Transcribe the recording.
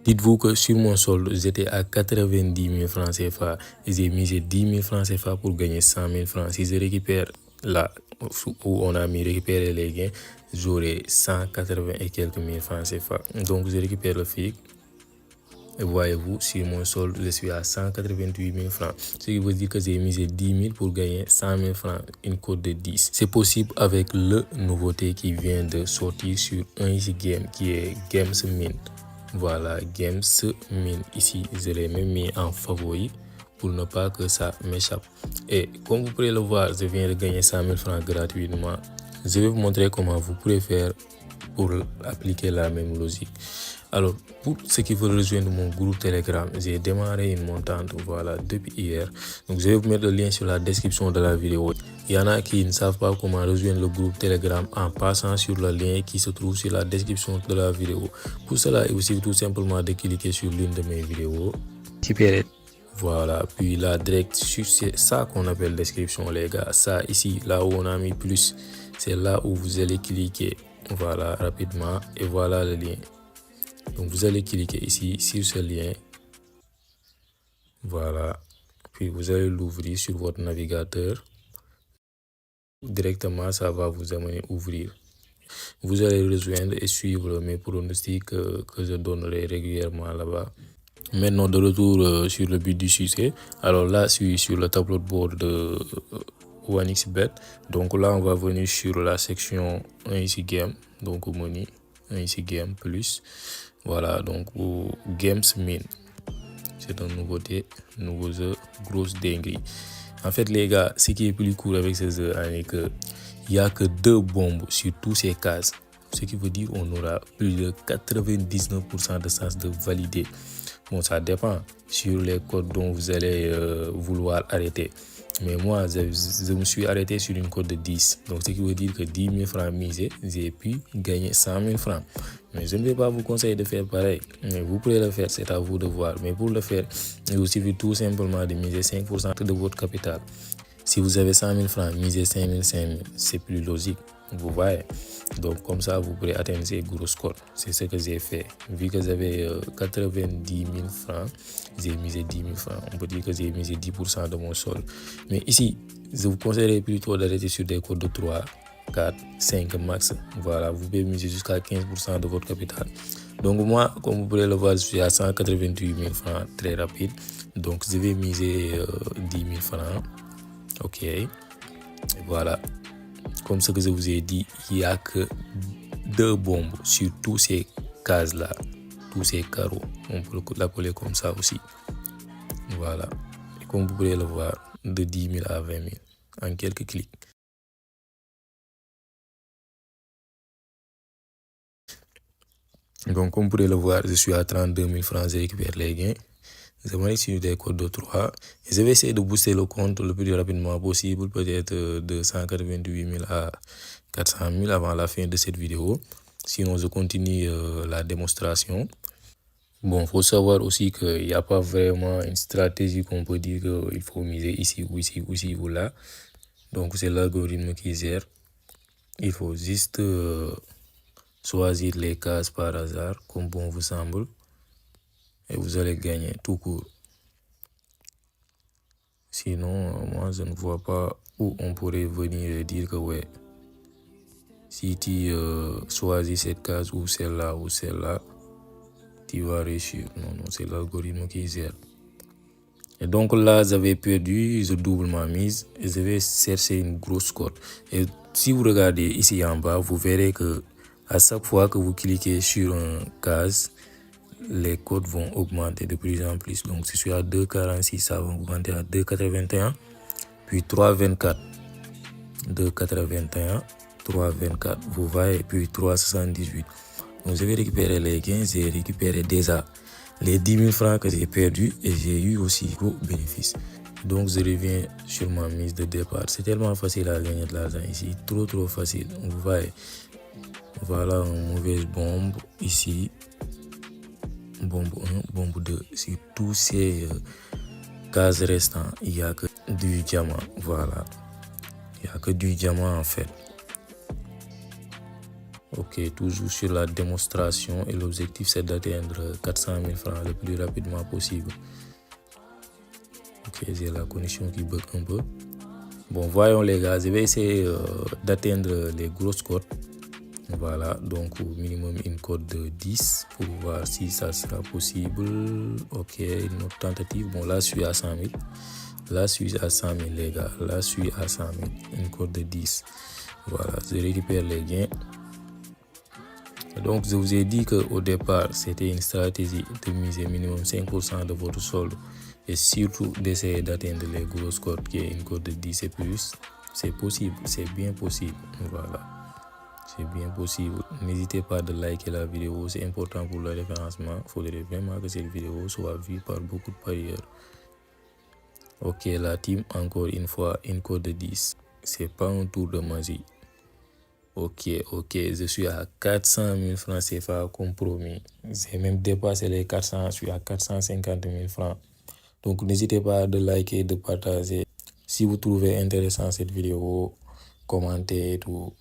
Dites-vous que sur mon solde, j'étais à 90 000 francs CFA et j'ai misé 10 000 francs CFA pour gagner 100 000 francs. Si je récupère là où on a mis récupérer les gains, j'aurai 180 et quelques mille francs CFA. Donc je récupère le FIC. Et voyez-vous, sur mon solde, je suis à 188 000 francs. Ce qui veut dire que j'ai misé 10 000 pour gagner 100 000 francs, une cote de 10. C'est possible avec le nouveauté qui vient de sortir sur un easy game qui est GamesMint. Voilà, GamesMint. Ici, je l'ai même mis en favori pour ne pas que ça m'échappe. Et comme vous pouvez le voir, je viens de gagner 100 000 francs gratuitement. Je vais vous montrer comment vous pourrez faire pour appliquer la même logique. Alors, pour ceux qui veulent rejoindre mon groupe Telegram, j'ai démarré une montante, voilà, depuis hier. Donc, je vais vous mettre le lien sur la description de la vidéo. Il y en a qui ne savent pas comment rejoindre le groupe Telegram en passant sur le lien qui se trouve sur la description de la vidéo. Pour cela, il vous suffit tout simplement de cliquer sur l'une de mes vidéos. Voilà, puis là, direct sur ça qu'on appelle description, les gars. Ça, ici, là où on a mis plus, c'est là où vous allez cliquer. Voilà, rapidement. Et voilà le lien. Donc, vous allez cliquer ici sur ce lien. Voilà. Puis, vous allez l'ouvrir sur votre navigateur. Directement, ça va vous amener ouvrir. Vous allez rejoindre et suivre mes pronostics que je donnerai régulièrement là-bas. Maintenant, de retour sur le but du succès. Alors là, je suis sur le tableau de bord de OneXBet. Donc là, on va venir sur la section 1 ici game. Donc money, 1 ici game plus. Voilà, donc GamesMint. C'est un nouveau jeu, grosse dinguerie. En fait, les gars, ce qui est plus cool avec ce jeu, c'est qu'il n'y a que 2 bombes sur tous ces cases. Ce qui veut dire qu'on aura plus de 99% de chances de valider. Bon, ça dépend sur les codes dont vous allez vouloir arrêter. Mais moi, je me suis arrêté sur une cote de 10. Donc, ce qui veut dire que 10 000 francs misés, j'ai pu gagner 100 000 francs. Mais je ne vais pas vous conseiller de faire pareil. Mais vous pouvez le faire, c'est à vous de voir. Mais pour le faire, il vous suffit tout simplement de miser 5% de votre capital. Si vous avez 100 000 francs, misez 5 000, c'est plus logique. Vous voyez. Donc, comme ça, vous pourrez atteindre ces gros scores. C'est ce que j'ai fait. Vu que j'avais 90 000 francs, j'ai misé 10 000 francs. On peut dire que j'ai misé 10% de mon sol. Mais ici, je vous conseillerais plutôt d'arrêter sur des codes de 3, 4, 5 max. Voilà, vous pouvez miser jusqu'à 15% de votre capital. Donc, moi, comme vous pouvez le voir, je suis à 188 000 francs très rapide. Donc, je vais miser 10 000 francs. Ok. Et voilà. Comme ce que je vous ai dit, il n'y a que 2 bombes sur tous ces cases-là, tous ces carreaux. On peut l'appeler comme ça aussi. Voilà. Et comme vous pouvez le voir, de 10 000 à 20 000 en quelques clics. Donc, comme vous pouvez le voir, je suis à 32 000 francs, je récupère les gains. Je vais sur des codes de 3. Et je vais essayer de booster le compte le plus rapidement possible, peut-être de 188 000 à 400 000 avant la fin de cette vidéo. Sinon, je continue la démonstration. Bon, il faut savoir aussi qu'il n'y a pas vraiment une stratégie qu'on peut dire qu'il faut miser ici ou ici ou ici ou là. Donc, c'est l'algorithme qui gère. Il faut juste choisir les cases par hasard, comme bon vous semble. Et vous allez gagner tout court. Sinon, moi, je ne vois pas où on pourrait venir dire que ouais, si tu choisis cette case ou celle-là, tu vas réussir. Non, non, c'est l'algorithme qui gère. Et donc là, j'avais perdu, je double ma mise et je vais chercher une grosse cote. Et si vous regardez ici en bas, vous verrez que à chaque fois que vous cliquez sur une case, les codes vont augmenter de plus en plus. Donc, si je suis à 2,46, ça va augmenter à 2,81, puis 3,24, 2,81, 3,24, vous voyez, puis 3,78. Donc, je vais récupérer les gains, j'ai récupéré déjà les 10 000 francs que j'ai perdus et j'ai eu aussi gros bénéfices. Donc, je reviens sur ma mise de départ. C'est tellement facile à gagner de l'argent ici, trop facile. Vous voyez, voilà une mauvaise bombe ici. Bombe 1, bombe 2. Sur tous ces cases restants, il n'y a que du diamant. Voilà. Il n'y a que du diamant en fait. Ok, toujours sur la démonstration et l'objectif c'est d'atteindre 400 000 francs le plus rapidement possible. Ok, j'ai la connexion qui bug un peu. Bon, voyons les gars, je vais essayer d'atteindre les grosses cotes. Voilà, donc au minimum une cote de 10 pour voir si ça sera possible. Ok, une autre tentative. Bon, là je suis à 100 000. Là je suis à 100 000 les gars. Là je suis à 100 000. Une cote de 10. Voilà, je récupère les gains. Donc, je vous ai dit qu'au départ, c'était une stratégie de miser minimum 5% de votre solde et surtout d'essayer d'atteindre les grosses cotes qui est une cote de 10 et plus. C'est possible, c'est bien possible. Voilà, c'est bien possible. N'hésitez pas de liker la vidéo, c'est important pour le référencement. Il faudrait vraiment que cette vidéo soit vue par beaucoup de parieurs. Ok, la team, encore une fois, une cote de 10. C'est pas un tour de magie. Ok, je suis à 400 000 francs CFA compromis. J'ai même dépassé les 400, je suis à 450 000 francs. Donc n'hésitez pas de liker, de partager. Si vous trouvez intéressant cette vidéo, commentez et tout.